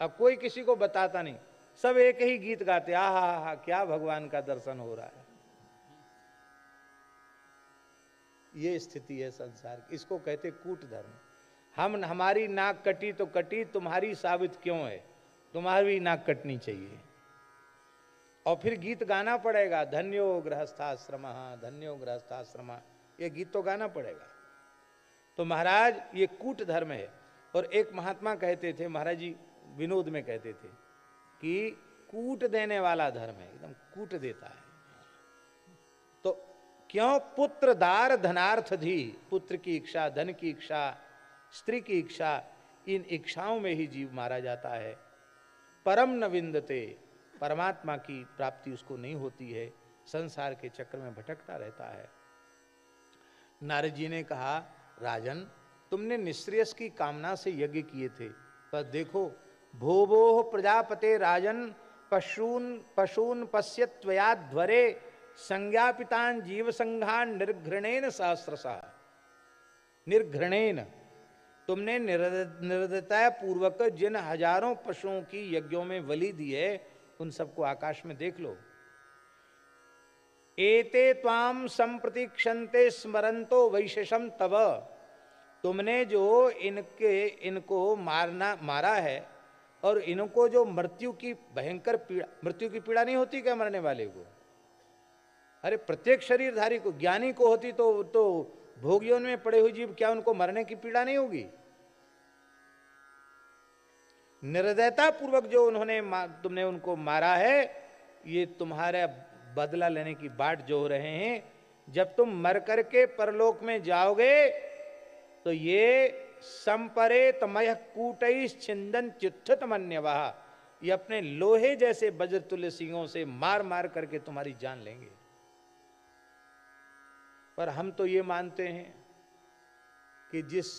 अब कोई किसी को बताता नहीं, सब एक ही गीत गाते, आ हा हा, क्या भगवान का दर्शन हो रहा है। ये स्थिति है संसार की, इसको कहते कूट धर्म। हमारी नाक कटी तो कटी, तुम्हारी साबित क्यों है, तुम्हारी नाक कटनी चाहिए। और फिर गीत गाना पड़ेगा, धन्यो गृहस्थाश्रम धन्यो गृहस्थाश्रम, ये गीत तो गाना पड़ेगा। तो महाराज ये कूट धर्म है। और एक महात्मा कहते थे, महाराज जी विनोद में कहते थे कि कूट देने वाला धर्म है, एकदम कूट देता है। तो क्यों, पुत्र दार धनार्थ धी, पुत्र की इच्छा, धन की इच्छा, स्त्री की इच्छा, इन इच्छाओं में ही जीव मारा जाता है। परम न विंदते, परमात्मा की प्राप्ति उसको नहीं होती है, संसार के चक्र में भटकता रहता है। नारद जी ने कहा, राजन तुमने निःश्रेयस की कामना से यज्ञ किए थे, पर देखो भोभोः प्रजापते राजन पशून पश्यत्वयाध्वरे संज्ञापितान जीव संघान निर्घृणेन सहस्रशः। निर्घृणेन, तुमने निर्दयता पूर्वक जिन हजारों पशुओं की यज्ञों में बलि दी है, उन सबको आकाश में देख लो। एते त्वाम संप्रतीक्षन्ते स्मरंतो वैशेषम तव, तुमने जो इनको मारा है, और इनको जो मृत्यु की भयंकर पीड़ा, मृत्यु की पीड़ा नहीं होती क्या मरने वाले को, अरे प्रत्येक शरीरधारी को, ज्ञानी को होती तो भोगियों में पड़े हुए जीव, क्या उनको मरने की पीड़ा नहीं होगी। निर्दयता पूर्वक जो तुमने उनको मारा है, ये तुम्हारा बदला लेने की बाट जो रहे हैं। जब तुम मर करके परलोक में जाओगे तो ये संपरे तमय कूटैश्च छिंदन च्युत्थत मन्यवः, ये अपने लोहे जैसे वज्र तुल्य सिंहों से मार मार करके तुम्हारी जान लेंगे। पर हम तो ये मानते हैं कि जिस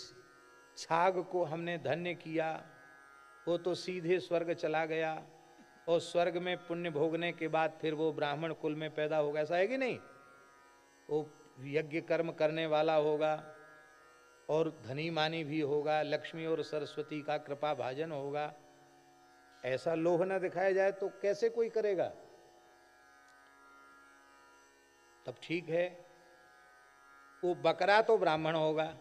छाग को हमने धन्य किया वो तो सीधे स्वर्ग चला गया, और स्वर्ग में पुण्य भोगने के बाद फिर वो ब्राह्मण कुल में पैदा होगा, ऐसा है कि नहीं। वो यज्ञ कर्म करने वाला होगा और धनी मानी भी होगा, लक्ष्मी और सरस्वती का कृपा भाजन होगा। ऐसा लोभ न दिखाया जाए तो कैसे कोई करेगा। तब ठीक है, वो बकरा तो ब्राह्मण होगा,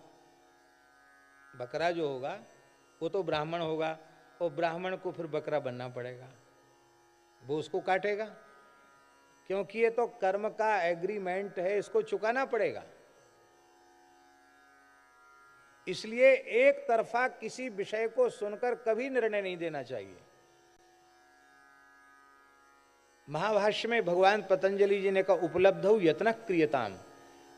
बकरा जो होगा वो तो ब्राह्मण होगा, और ब्राह्मण को फिर बकरा बनना पड़ेगा, वो उसको काटेगा, क्योंकि ये तो कर्म का एग्रीमेंट है, इसको चुकाना पड़ेगा। इसलिए एक तरफा किसी विषय को सुनकर कभी निर्णय नहीं देना चाहिए। महाभाष्य में भगवान पतंजलि जी ने कहा, उपलब्धौ यत्न क्रियताम,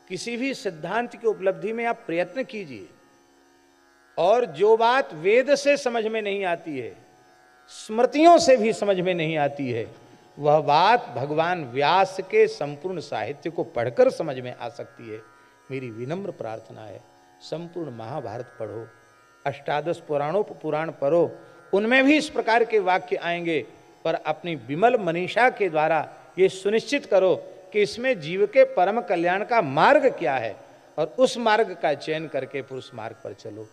किसी भी सिद्धांत की उपलब्धि में आप प्रयत्न कीजिए, और जो बात वेद से समझ में नहीं आती है, स्मृतियों से भी समझ में नहीं आती है, वह बात भगवान व्यास के संपूर्ण साहित्य को पढ़कर समझ में आ सकती है। मेरी विनम्र प्रार्थना है, संपूर्ण महाभारत पढ़ो, अष्टादश पुराण पढ़ो, उनमें भी इस प्रकार के वाक्य आएंगे। पर अपनी विमल मनीषा के द्वारा ये सुनिश्चित करो कि इसमें जीव के परम कल्याण का मार्ग क्या है, और उस मार्ग का चयन करके फिर उस मार्ग पर चलो।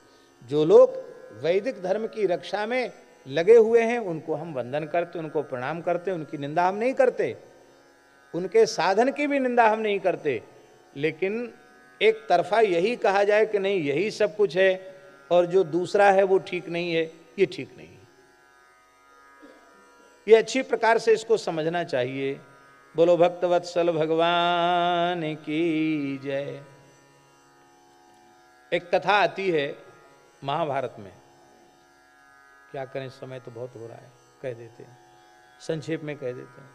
जो लोग वैदिक धर्म की रक्षा में लगे हुए हैं उनको हम वंदन करते, उनको प्रणाम करते, उनकी निंदा हम नहीं करते, उनके साधन की भी निंदा हम नहीं करते, लेकिन एक तरफा यही कहा जाए कि नहीं यही सब कुछ है और जो दूसरा है वो ठीक नहीं है, ये ठीक नहीं है। ये अच्छी प्रकार से इसको समझना चाहिए। बोलो भक्तवत्सल भगवान की जय। एक कथा आती है महाभारत में, क्या करें समय तो बहुत हो रहा है, कह देते हैं, संक्षेप में कह देते हैं।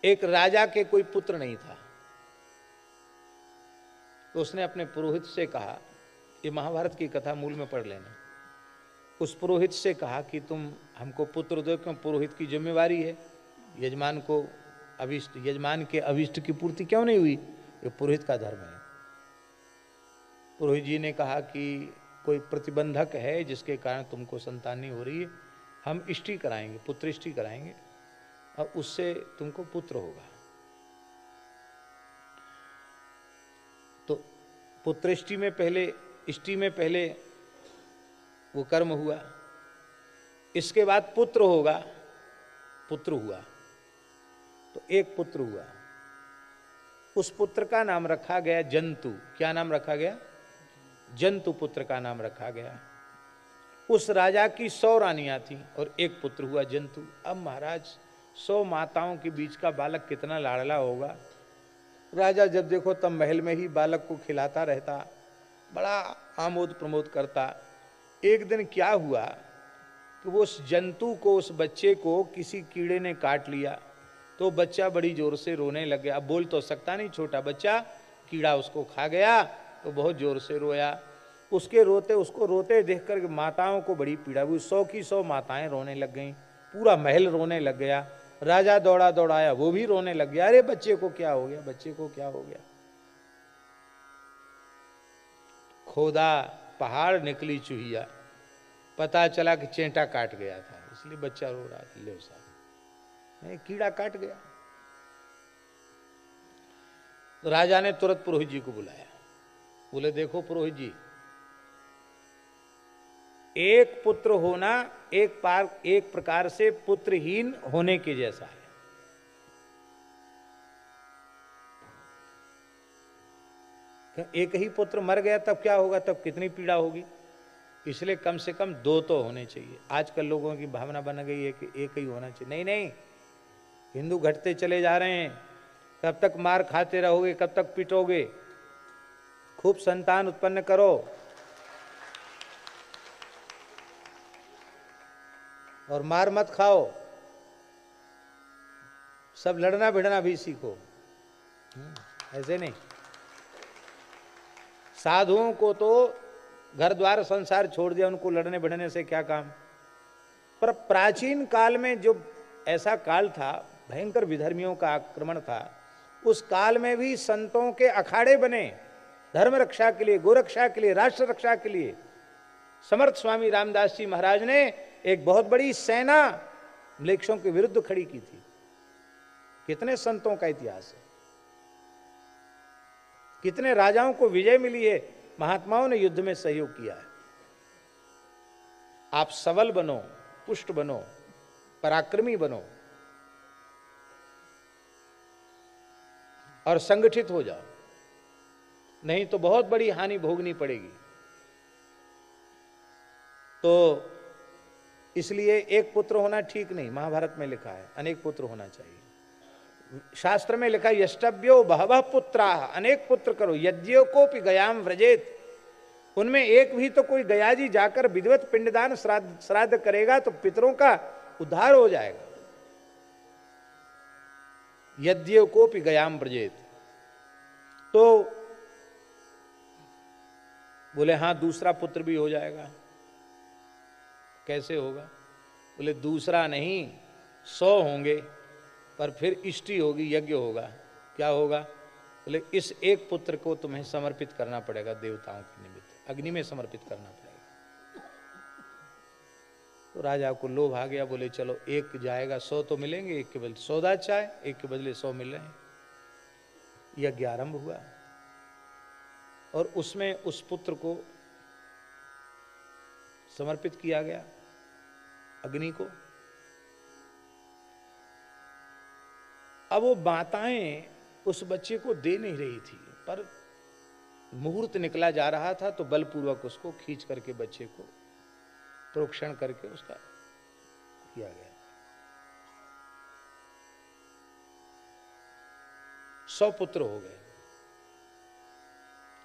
एक राजा के कोई पुत्र नहीं था, तो उसने अपने पुरोहित से कहा, ये महाभारत की कथा मूल में पढ़ लेना, उस पुरोहित से कहा कि तुम हमको पुत्र दो, क्यों पुरोहित की जिम्मेवारी है, यजमान को अभिष्ट, यजमान के अभिष्ट की पूर्ति क्यों नहीं हुई, ये पुरोहित का धर्म है। पुरोहित जी ने कहा कि कोई प्रतिबंधक है जिसके कारण तुमको संतान नहीं हो रही है, हम इष्टि कराएंगे, पुत्र इष्टि कराएंगे और उससे तुमको पुत्र होगा। तो पुत्रेष्टि में पहले, इष्टि में पहले वो कर्म हुआ, इसके बाद पुत्र होगा, पुत्र हुआ, तो एक पुत्र हुआ, उस पुत्र का नाम रखा गया जंतु। क्या नाम रखा गया? जंतु पुत्र का नाम रखा गया। उस राजा की 100 रानियां थी और एक पुत्र हुआ जंतु। अब महाराज 100 माताओं के बीच का बालक कितना लाडला होगा। राजा जब देखो तब महल में ही बालक को खिलाता रहता, बड़ा आमोद प्रमोद करता। एक दिन क्या हुआ कि वो उस जंतु को, उस बच्चे को किसी कीड़े ने काट लिया, तो बच्चा बड़ी जोर से रोने लग गया। अब बोल तो सकता नहीं, छोटा बच्चा, कीड़ा उसको खा गया तो बहुत जोर से रोया। उसके रोते, उसको रोते देख कर माताओं को बड़ी पीड़ा हुई। 100 की 100 माताएं रोने लग गईं, पूरा महल रोने लग गया। राजा दौड़ा दौड़ाया, वो भी रोने लग गया, अरे बच्चे को क्या हो गया, बच्चे को क्या हो गया। खोदा पहाड़ निकली चूहिया, पता चला कि चेंटा काट गया था, इसलिए बच्चा रो रहा था। ले साहब, कीड़ा काट गया। तो राजा ने तुरंत पुरोहित जी को बुलाया, बोले देखो पुरोहित जी, एक पुत्र होना एक प्रकार से पुत्रहीन होने के जैसा है। एक ही पुत्र मर गया तब क्या होगा, तब कितनी पीड़ा होगी, इसलिए कम से कम 2 तो होने चाहिए। आजकल लोगों की भावना बन गई है कि एक ही होना चाहिए। नहीं नहीं, हिंदू घटते चले जा रहे हैं, कब तक मार खाते रहोगे, कब तक पिटोगे। खूब संतान उत्पन्न करो और मार मत खाओ, सब लड़ना भिड़ना भी सीखो। ऐसे नहीं, साधुओं को तो घर द्वार संसार छोड़ दिया, उनको लड़ने भिड़ने से क्या काम। पर प्राचीन काल में जो ऐसा काल था, भयंकर विधर्मियों का आक्रमण था, उस काल में भी संतों के अखाड़े बने, धर्म रक्षा के लिए, गोरक्षा के लिए, राष्ट्र रक्षा के लिए। समर्थ स्वामी रामदास जी महाराज ने एक बहुत बड़ी सेना म्लेच्छों के विरुद्ध खड़ी की थी। कितने संतों का इतिहास है, कितने राजाओं को विजय मिली है, महात्माओं ने युद्ध में सहयोग किया है। आप सबल बनो, पुष्ट बनो, पराक्रमी बनो और संगठित हो जाओ, नहीं तो बहुत बड़ी हानि भोगनी पड़ेगी। तो इसलिए एक पुत्र होना ठीक नहीं, महाभारत में लिखा है अनेक पुत्र होना चाहिए। शास्त्र में लिखा है यष्टव्यो बहवः पुत्राः, अनेक पुत्र करो, यज्ञो कोपि गयाम व्रजेत। उनमें एक भी तो कोई गया जी जाकर विधिवत पिंडदान श्राद्ध करेगा तो पितरों का उद्धार हो जाएगा। यज्ञो कोपि गयाम व्रजेत। तो बोले हाँ दूसरा पुत्र भी हो जाएगा। कैसे होगा? बोले दूसरा नहीं, 100 होंगे, पर फिर इष्टि होगी, यज्ञ होगा। क्या होगा? बोले इस एक पुत्र को तुम्हें समर्पित करना पड़ेगा देवताओं के निमित्त, अग्नि में समर्पित करना पड़ेगा। तो राजा को लोभ आ गया, बोले चलो एक जाएगा, 100 तो मिलेंगे, एक के बदले 100 अच्छा है, एक के बदले 100 मिल रहे हैं। यज्ञ आरंभ हुआ और उसमें उस पुत्र को समर्पित किया गया अग्नि को। अब वो माताएं उस बच्चे को दे नहीं रही थी, पर मुहूर्त निकला जा रहा था तो बलपूर्वक उसको खींच करके बच्चे को प्रोक्षण करके उसका किया गया। 100 पुत्र हो गए।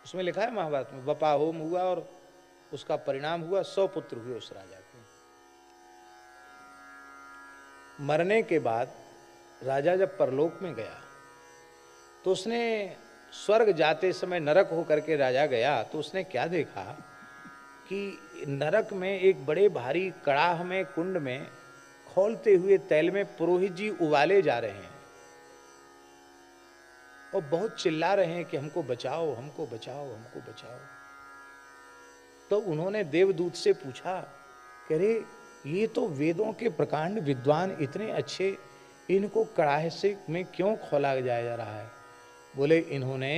उसमें लिखा है महाभारत में, बपा होम हुआ और उसका परिणाम हुआ 100 पुत्र हुए उस राजा के। मरने के बाद राजा जब परलोक में गया तो उसने स्वर्ग जाते समय नरक होकर के राजा गया तो उसने क्या देखा कि नरक में एक बड़े भारी कड़ाह में कुंड में खौलते हुए तेल में पुरोहित जी उबाले जा रहे हैं और बहुत चिल्ला रहे हैं कि हमको बचाओ, हमको बचाओ, हमको बचाओ। तो उन्होंने देवदूत से पूछा कि अरे ये तो वेदों के प्रकांड विद्वान इतने अच्छे, इनको कड़ाहे से में क्यों खौला जाया जा रहा है? बोले इन्होंने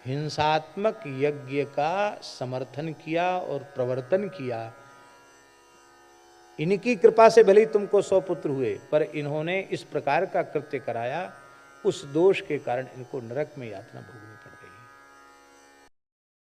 हिंसात्मक यज्ञ का समर्थन किया और प्रवर्तन किया। इनकी कृपा से भले ही तुमको 100 पुत्र हुए, पर इन्होंने इस प्रकार का कृत्य कराया, उस दोष के कारण इनको नरक में यातना भोगनी।